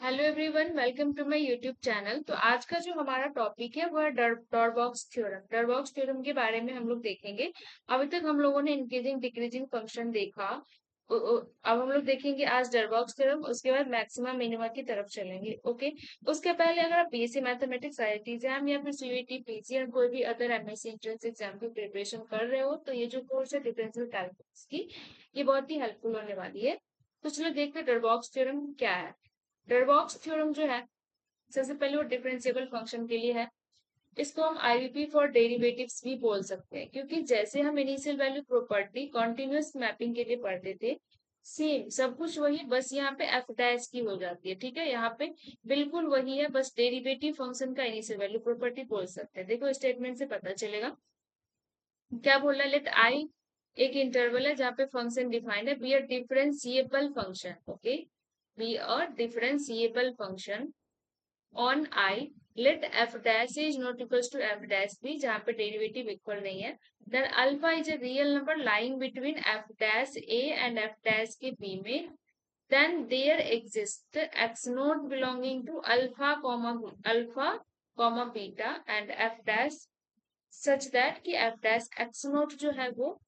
Hello everyone, welcome to my YouTube channel. तो आज का जो हमारा टॉपिक है वो है डॉरबॉक्स थ्योरम। डॉरबॉक्स थ्योरम के बारे में हम लोग देखेंगे। अभी तक हम लोगों ने इंक्रीजिंग डिक्रीजिंग फंक्शन देखा। अब हम लोग देखेंगे आज डॉरबॉक्स थ्योरम, उसके बाद मैक्सिमम मिनिमा की तरफ चलेंगे। ओके। उसके पहले अगर आप बीएससी मैथमेटिक्स आईआईटी एग्जाम या फिर सीयूईटी पीसीएम कोई भी अदर एमएससी एंट्रेंस एग्जाम की प्रिपरेशन कर रहे हो तो ये जो कोर्स है डिफरेंशियल कैलकुलस की, ये बहुत ही हेल्पफुल होने वाली है। तो चलो देखते हैं डॉरबॉक्स थ्योरम क्या है। डरबॉक्स थ्योरम जो है, सबसे पहले वो डिफरेंशिएबल फंक्शन के लिए है। इसको हम आईवीपी फॉर डेरिवेटिव्स भी बोल सकते हैं, क्योंकि जैसे हम initial value property continuous mapping के लिए पढ़ते थे, सेम सब कुछ वही, बस यहाँ पे एफ डैश की हो जाती है। ठीक है, यहाँ पे बिल्कुल वही है, बस डेरिवेटिव फंक्शन का इनिशियल वैल्यू प्रॉपर्टी बोल सकते हैं। देखो स्टेटमेंट से पता चलेगा क्या बोल रहा है। लेट आई एक इंटरवल है जहाँ पे फंक्शन डिफाइंड है, be a differentiable function. Okay, be a differentiable function on I, let f dash is not equals to f dash b, जहाँ पे डेरिवेटिव इक्वल नहीं है। Then alpha is a real number lying between f dash a and f dash के b में। Then there exist x not belonging to alpha beta and f dash such that कि f dash x note जो है वो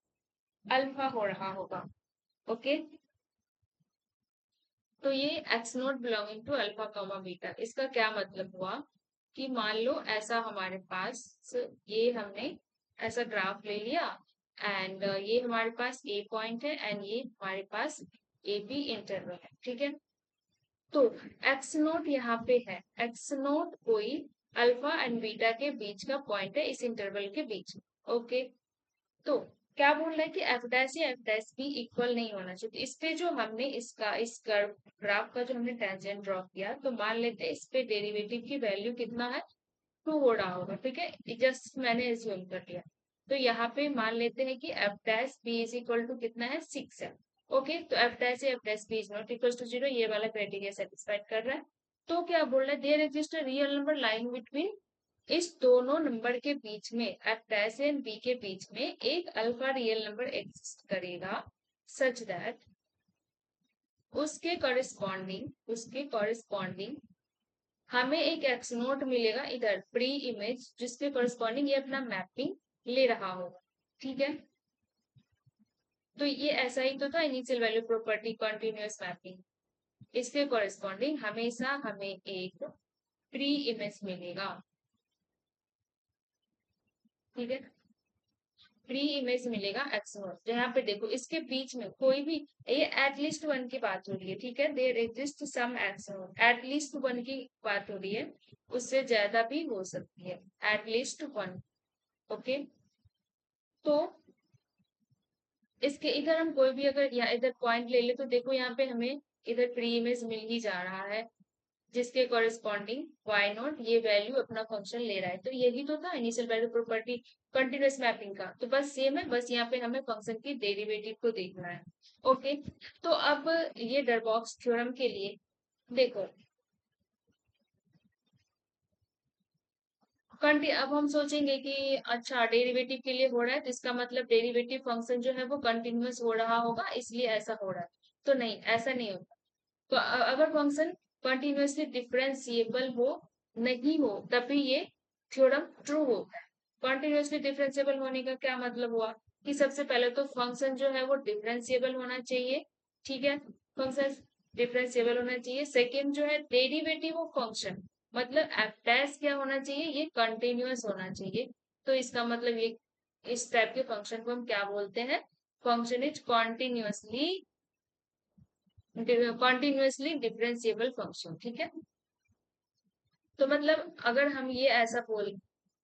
alpha हो रहा होगा। Okay, तो ये x not belonging to alpha comma beta, इसका क्या मतलब हुआ कि मान लो ऐसा हमारे पास, ये हमने ऐसा ग्राफ ले लिया एंड ये हमारे पास ए पॉइंट है एंड ये हमारे पास ए बी इंटरवल है। ठीक है, तो एक्स नोट यहाँ पे है, एक्स नोट कोई अल्फा एंड बीटा के बीच का पॉइंट है इस इंटरवल के बीच में। ओके, तो क्या बोल रहा है कि एफ डैश या एफ डैश भी इक्वल नहीं होना चाहिए। तो इस पे जो हमने इसका इस कर्व ग्राफ का जो हमने टेंजेंट ड्रॉ किया, तो मान लेते हैं इस पे डेरिवेटिव की वैल्यू कितना है, 2 हो रहा होगा। ठीक है, जस्ट मैंने एज्यूम कर लिया। तो यहाँ पे मान लेते हैं कि f dash b is equal to कितना है, 6 है। ओके, तो f dash f dash b is not equal to 0, ये वाला क्राइटेरिया सेटिस्फाइड कर रहा है। तो क्या बोल रहा है, there exist a real number lying between, इस दोनों नंबर के बीच में एफ डैश एंड बी के बीच में एक अल्फा रियल नंबर एग्जिस्ट करेगा, सच दैट उसके कॉरेस्पॉन्डिंग हमें एक एक्स नोट मिलेगा इधर प्री इमेज, जिसके कॉरेस्पॉन्डिंग ये अपना मैपिंग ले रहा होगा। ठीक है, तो ये ऐसा ही तो था initial value property continuous mapping, इसके कॉरेस्पॉन्डिंग हमेशा हमें एक प्री इमेज मिलेगा। ठीक है, प्री इमेज मिलेगा एक्स नोट, तो यहाँ पे देखो इसके बीच में कोई भी, ये एटलीस्ट वन की बात हो रही है। ठीक है, there exist some x not, at least one की बात हो रही है, उससे ज्यादा भी हो सकती है, एटलीस्ट वन। ओके, तो इसके इधर हम कोई भी अगर यहाँ इधर पॉइंट ले ले तो देखो यहाँ पे हमें इधर प्री इमेज मिल ही जा रहा है, जिसके कॉरेस्पॉन्डिंग वाई नॉट ये वैल्यू अपना फंक्शन ले रहा है। तो यही तो था initial value property continuous mapping का, तो बस सेम है, बस यहाँ पे हमें फंक्शन की डेरिवेटिव को देखना है। ओके, तो अब ये डरबॉक्स थ्योरम के लिए देखो, अब हम सोचेंगे कि अच्छा डेरिवेटिव के लिए हो रहा है तो इसका मतलब डेरिवेटिव फंक्शन जो है वो कंटिन्यूअस हो रहा होगा, इसलिए ऐसा हो रहा है। तो नहीं, ऐसा नहीं होता। तो अगर फंक्शन कंटिन्यूअसली डिफरेंशिएबल हो नहीं हो तभी ये थ्योरम ट्रू होता है। कंटिन्यूअसली डिफरेंशिएबल होने का क्या मतलब हुआ कि सबसे पहले तो फंक्शन जो है वो डिफरेंशिएबल होना चाहिए। ठीक है, फंक्शन डिफरेंशिएबल होना चाहिए। सेकेंड जो है डेरिवेटिव ऑफ फंक्शन, मतलब एफ डैश क्या होना चाहिए, ये कंटिन्यूअस होना चाहिए। तो इसका मतलब ये इस टाइप के फंक्शन को हम क्या बोलते हैं, function is continuously differentiable function. ठीक है, तो मतलब अगर हम ये ऐसा बोल,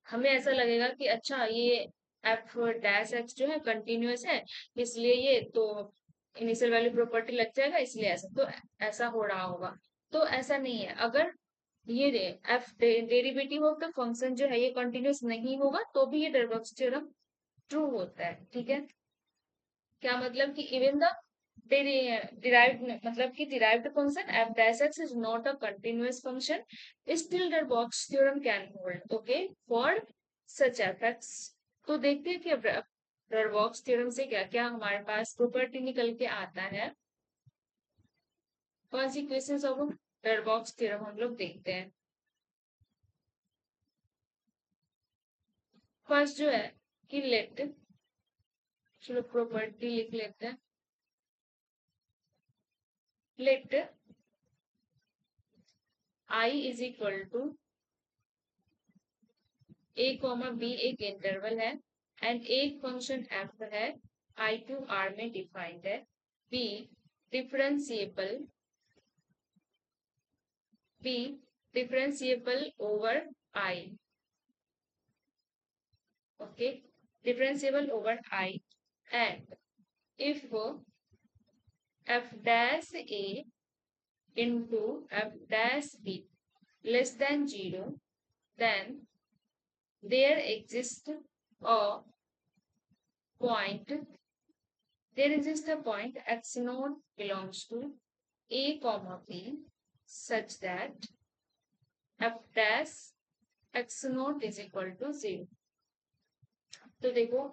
हमें ऐसा लगेगा कि अच्छा ये एफ डैश एक्स जो है कंटिन्यूअस है, इसलिए ये तो इनिशियल वैल्यू प्रॉपर्टी लग जाएगा, इसलिए ऐसा तो ऐसा हो रहा होगा। तो ऐसा नहीं है, अगर ये F derivative of the function जो है ये कंटिन्यूअस नहीं होगा तो भी ये डरबॉक्स थ्योरम ट्रू होता है। ठीक है, क्या मतलब कि इवन द derived मतलब कि derived function f dash x is not a continuous function, still the box theorem can hold, okay, for such fx। तो देखते हैं कि अब बॉक्स थ्योरम से क्या क्या हमारे पास प्रॉपर्टी निकल के आता है। कौन सी क्वेश्चन सॉल्व डरबॉक्स थ्योरम हम लोग देखते हैं। फर्स्ट जो है कि लेट, चलो प्रॉपर्टी लिख लेते हैं। Let I is equal to a comma b एक इंटरवल है एंड एक फंक्शन एफ है आई टू आर में डिफाइंड है। Be differentiable, be differentiable over I, okay, differentiable over I and if f dash a into f dash b less than 0, then there exists a point, there exists a point x naught belongs to a comma b such that f dash x naught is equal to 0। तो देखो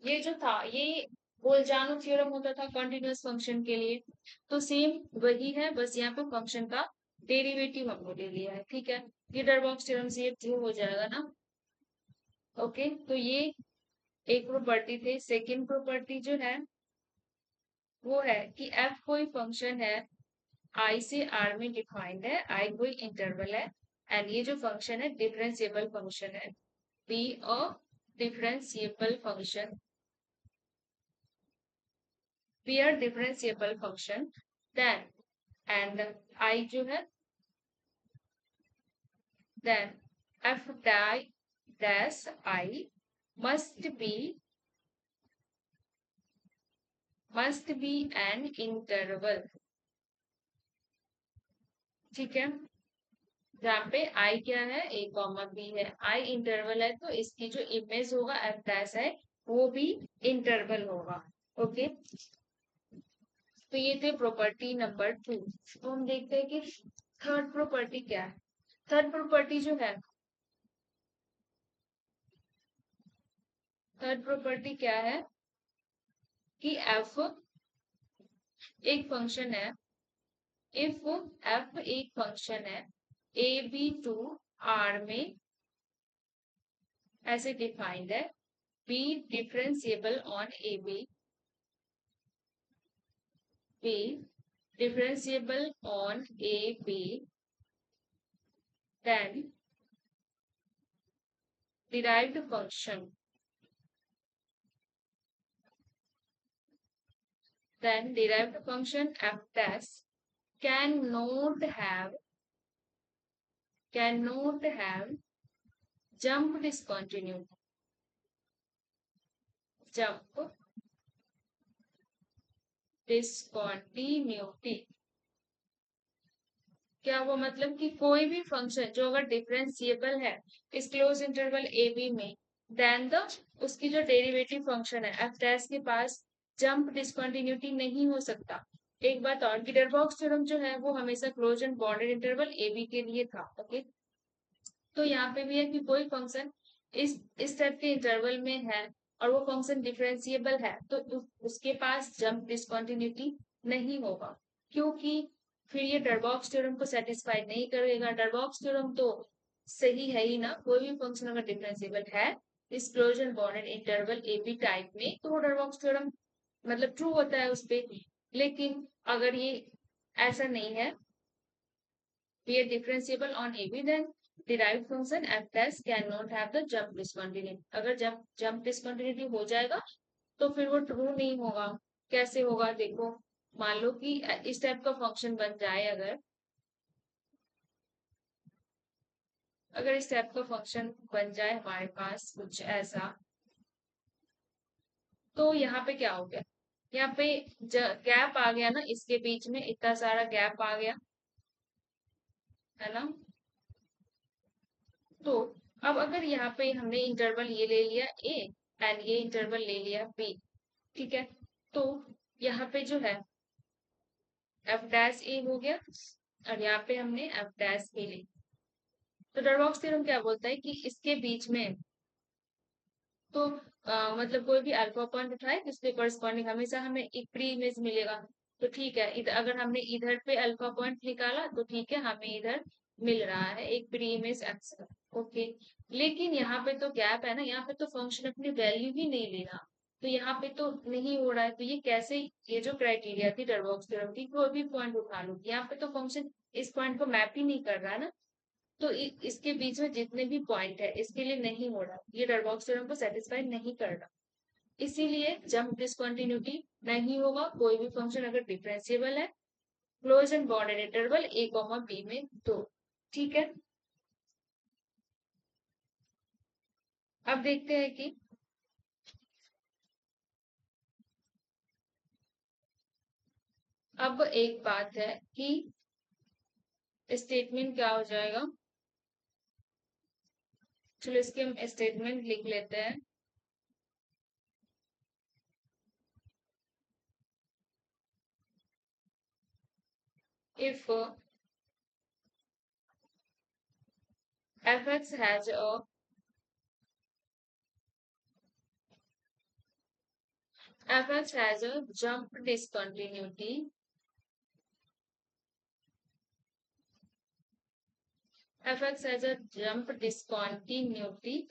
ये जो था ये बोलजानो theorem होता था continuous function के लिए, तो सेम वही है, बस यहाँ पे फंक्शन का डेरिवेटिव हमने ले लिया है। ठीक है, ये डरबॉक्स थ्योरम से ये प्रूव हो जाएगा ना। ओके, तो ये एक प्रॉपर्टी थे। सेकंड प्रॉपर्टी जो है वो है कि एफ कोई फंक्शन है आई से आर में डिफाइंड है, आई कोई इंटरवल है एंड ये जो फंक्शन है डिफरेंशिएबल फंक्शन है, be a differentiable function, be are differentiable function then and I जो है then f die dash I must be an interval. ठीक है, जहाँ पे आई क्या है ए कॉमा बी है, आई इंटरवल है तो इसकी जो इमेज होगा एफ डैश है वो भी इंटरवल होगा। ओके, तो ये थे प्रॉपर्टी नंबर 2। तो हम देखते हैं कि थर्ड प्रॉपर्टी क्या है। थर्ड प्रॉपर्टी जो है, थर्ड प्रॉपर्टी क्या है कि एफ एक फंक्शन है, इफ एफ एक फंक्शन है ए बी टू आर में ऐसे डिफाइंड है, be differentiable on a b, be differentiable on a b, then derived function, then derived function f dash cannot have jump discontinuity, jump discontinuity क्या हुआ, मतलब कि कोई भी फंक्शन जो अगर डिफरेंशिएबल है इस क्लोज इंटरवल ए बी में, देन द उसकी जो डेरिवेटिव फंक्शन है एफ डैश के पास जंप डिसकंटिन्यूटी नहीं हो सकता। एक बात और, गिडरबॉक्स थ्योरम जो है वो हमेशा close and bounded interval a b के लिए था। ओके, तो यहाँ पे भी है कि कोई फंक्शन इस टाइप के इंटरवल में है और वो फंक्शन डिफरेंशिएबल है तो उसके पास जंप डिसकंटिन्यूटी नहीं होगा, क्योंकि फिर ये डरबॉक्स थ्योरम को सेटिस्फाई नहीं करेगा। डरबॉक्स थ्योरम तो सही है ही ना, कोई भी फंक्शन अगर डिफरेंशिएबल है इस close and bounded interval a b type में तो वो डरबॉक्स थ्योरम मतलब ट्रू होता है उस पे। लेकिन अगर ये ऐसा नहीं है, we are differentiable on AB, then derived function f dash cannot have the jump discontinuity। अगर जंप डिसकंटिन्यूटी हो जाएगा तो फिर वो ट्रू नहीं होगा। कैसे होगा देखो, मान लो कि इस टाइप का फंक्शन बन जाए, अगर इस टाइप का फंक्शन बन जाए हमारे पास कुछ ऐसा, तो यहाँ पे क्या हो गया, यहाँ पे गैप आ गया ना, इसके बीच में इतना सारा गैप आ गया है ना। तो अब अगर यहाँ पे हमने इंटरवल ये ले लिया ए एंड ये इंटरवल ले लिया बी, ठीक है, तो यहाँ पे जो है एफ डैश ए हो गया और यहाँ पे हमने एफ डैश बी ले। तो डरबॉक्स थ्योरम क्या बोलता है कि इसके बीच में तो मतलब कोई भी अल्फा पॉइंट उठाए जिसके करस्पॉन्डिंग हमेशा हमें एक प्री इमेज मिलेगा। तो ठीक है, इधर अगर हमने इधर पे अल्फा पॉइंट निकाला तो ठीक है, हमें इधर मिल रहा है एक प्री इमेज एक्स का। ओके, लेकिन यहाँ पे तो गैप है ना, यहाँ पे तो फंक्शन अपनी वैल्यू ही नहीं ले रहा, तो यहाँ पे तो नहीं हो रहा है, तो ये कैसे, ये जो क्राइटेरिया थी डरबॉक्स थ्योरम की, कोई भी पॉइंट उठा लो, यहाँ पे तो फंक्शन इस पॉइंट को मैप ही नहीं कर रहा ना, तो इसके बीच में जितने भी पॉइंट है इसके लिए नहीं हो रहा, ये डरबॉक्स थ्योरम को सेटिस्फाई नहीं कर रहा, इसीलिए जंप डिसकंटिन्यूटी नहीं होगा कोई भी फंक्शन अगर डिफरेंशिएबल है close and bounded interval a comma b में तो। ठीक है, अब देखते हैं कि अब एक बात है कि स्टेटमेंट क्या हो जाएगा, चलो इसके हम स्टेटमेंट लिख लेते हैं। If fx has a fx has a jump discontinuity, fx has a jump discontinuity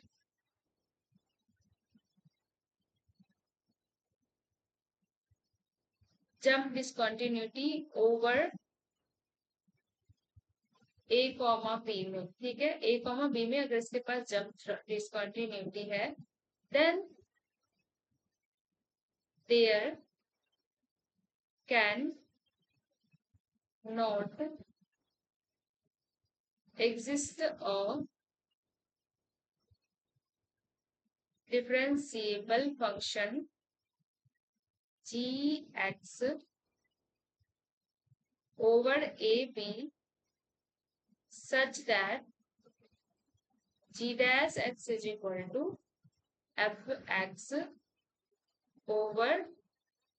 over a comma b में, ठीक है, a कॉमा b में अगर इसके पास जंप डिसकंटिन्यूटी है, then there can not exist a differentiable function gx over ab such that g dash x is equal to fx over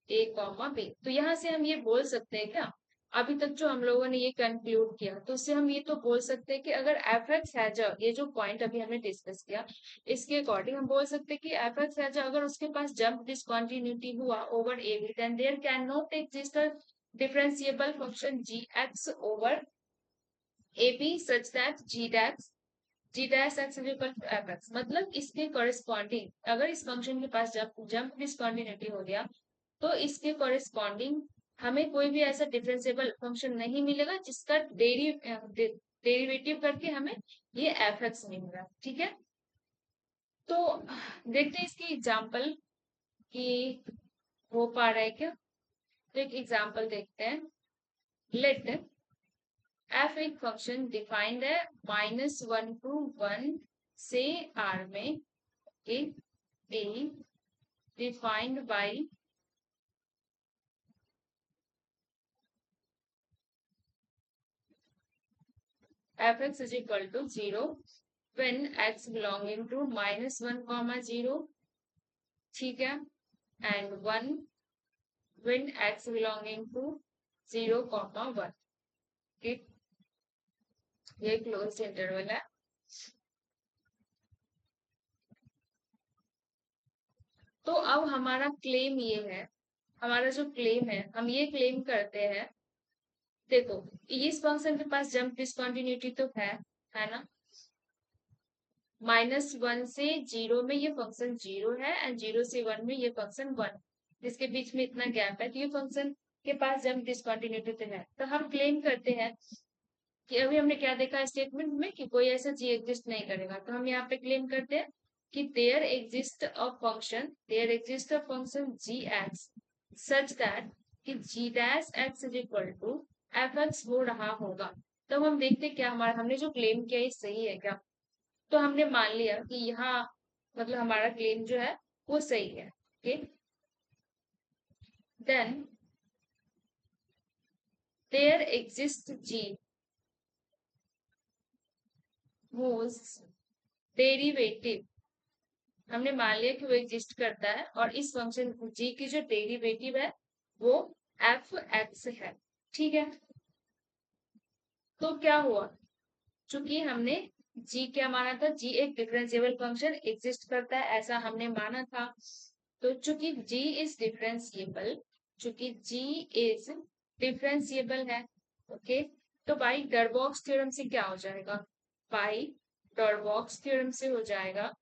a comma b। तो यहाँ से हम ये बोल सकते हैं क्या, अभी तक जो हम लोगों ने ये कंक्लूड किया, तो उससे हम ये तो बोल सकते हैं कि अगर एफ एक्स हैज ये जो पॉइंट अभी हमने डिस्कस किया, इसके अकॉर्डिंग हम बोल सकते हैं कि एफ एक्स हैज अगर उसके पास जंप डिसकंटिन्यूटी हुआ over a b, then there can not exist a differentiable function ji x over a b such that g dash x is equal to F x, मतलब इसके corresponding अगर इस function के पास jump discontinuity हो गया, तो इसके कॉरेस्पॉन्डिंग हमें कोई भी ऐसा डिफरेंशिएबल फंक्शन नहीं मिलेगा जिसका डेरिवेटिव करके हमें ये एफ एक्स मिल रहा है। ठीक है, तो देखते हैं इसकी एग्जांपल कि हो पा रहा है क्या। तो एक एग्जांपल देखते हैं। लेट एफ एक फंक्शन डिफाइंड है -1 to 1 से आर में, a defined by fx is equal to 0 when x belonging to -1 comma 0, ठीक है, and 1 when x belonging to 0 comma 1। ठीक, ये क्लोज्ड इंटरवल है। तो अब हमारा क्लेम ये है, हमारा जो क्लेम है, हम ये क्लेम करते हैं, देखो इस फंक्शन के पास जंप डिसकंटिन्यूटी तो है ना, -1 से 0 में ये फंक्शन 0 है एंड 0 से 1 में ये फंक्शन 1, जिसके बीच में इतना गैप है, तो ये फंक्शन के पास जंप डिसकंटिन्यूटी तो है। तो हम क्लेम करते हैं कि अभी हमने क्या देखा स्टेटमेंट में कि कोई ऐसा जी एग्जिस्ट नहीं करेगा, तो हम यहाँ पे क्लेम करते हैं कि there exist a function ji X such that कि G dash x is equal to F X हो रहा होगा। तो हम देखते क्या हमारा हमने जो क्लेम किया ये सही है क्या, तो हमने मान लिया कि यहाँ मतलब हमारा क्लेम जो है वो सही है। Okay, then there exist g whose derivative, हमने मान लिया कि वो एग्जिस्ट करता है और इस फंक्शन जी की जो डेरिवेटिव है वो एफ एक्स है। ठीक है, तो क्या हुआ, चूंकि हमने जी क्या माना था, जी एक डिफरेंशिएबल फंक्शन एग्जिस्ट करता है ऐसा हमने माना था, तो चूंकि जी इज डिफरेंशिएबल चूंकि g इज डिफरेंशिएबल है। ओके, तो बाई डरबॉक्स थ्योरम से क्या हो जाएगा, बाई डरबॉक्स थ्योरम से हो जाएगा,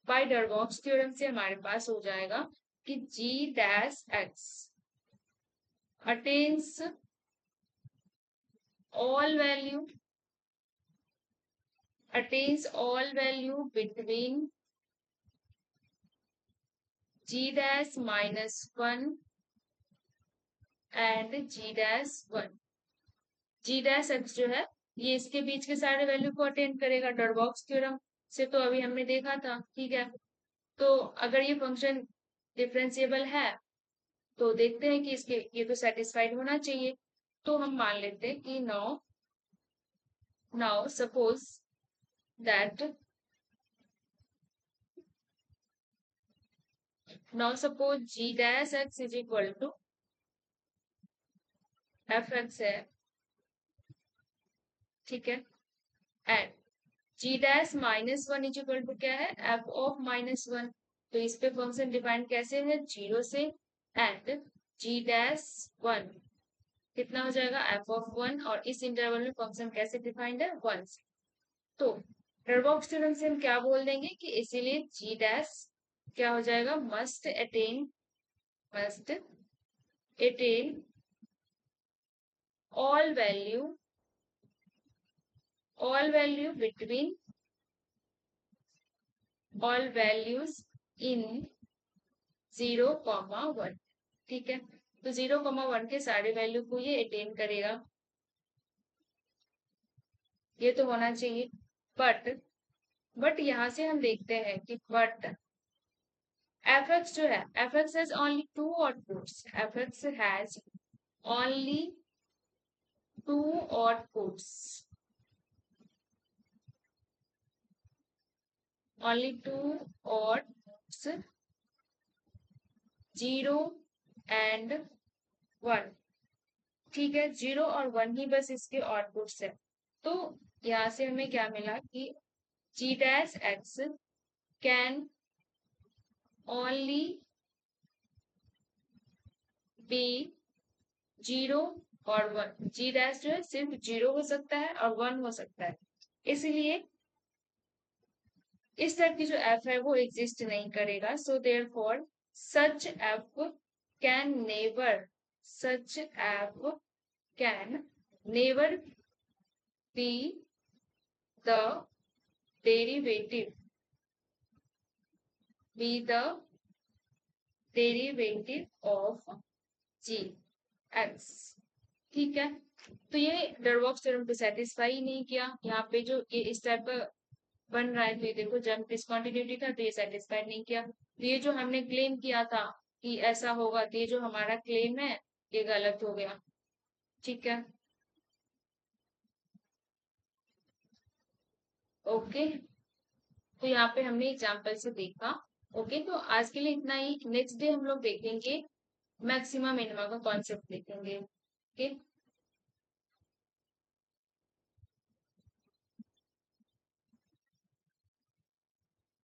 बाई डरबॉक्स थ्योरम से हमारे पास हो जाएगा कि g dash x attains all value between g dash minus 1 and g dash 1। g dash x जो है ये इसके बीच के सारे वैल्यू को अटेंड करेगा डरबॉक्स थ्योरम से, तो अभी हमने देखा था। ठीक है, तो अगर ये फंक्शन डिफरेंशिएबल है तो देखते हैं कि इसके ये तो सेटिस्फाइड होना चाहिए। तो हम मान लेते हैं कि now suppose that g dash x is equal to f x है। ठीक है, and g dash minus 1 is equal to क्या है, एफ ऑफ -1। तो इस पे फंक्शन डिफाइन कैसे है, 0 से, एंड g डैश 1 कितना हो जाएगा, एफ ऑफ 1, और इस इंटरवल में फंक्शन कैसे डिफाइंड है, 1 से। तो डरबॉक्स थ्योरम से हम क्या बोल देंगे कि इसीलिए g डैश क्या हो जाएगा, must attain all value between all values in 0, 1। ठीक है, तो 0, 1 के सारे वैल्यू को ये अटेन करेगा, ये तो होना चाहिए। बट यहां से हम देखते हैं कि बट एफ एक्स जो है, F x has only 2 outputs, F x has only 2 outputs, only 2 outputs, 0 and 1। ठीक है, 0 और 1 ही बस इसके आउटपुट्स है। तो यहाँ से हमें क्या मिला कि g dash x can only be 0 और 1। g डैश जो है सिर्फ 0 हो सकता है और 1 हो सकता है, इसलिए इस टाइप की जो f है वो एग्जिस्ट नहीं करेगा। So therefore such f can never such f can never be the derivative of g x। ठीक है, तो ये डरबॉक्स थ्योरम को सेटिस्फाई ही नहीं किया। यहाँ पे जो ये इस टाइप का बन रहा है, तो ये देखो जब डिसकंटिन्यूटी था तो ये सेटिस्फाई नहीं किया। तो ये जो हमने क्लेम किया था कि ऐसा होगा, तो ये जो हमारा क्लेम है ये गलत हो गया। ठीक है, ओके, तो यहाँ पे हमने एग्जाम्पल से देखा। ओके, तो आज के लिए इतना ही। नेक्स्ट डे हम लोग देखेंगे मैक्सिमा मिनिमा का कॉन्सेप्ट देखेंगे। ओके।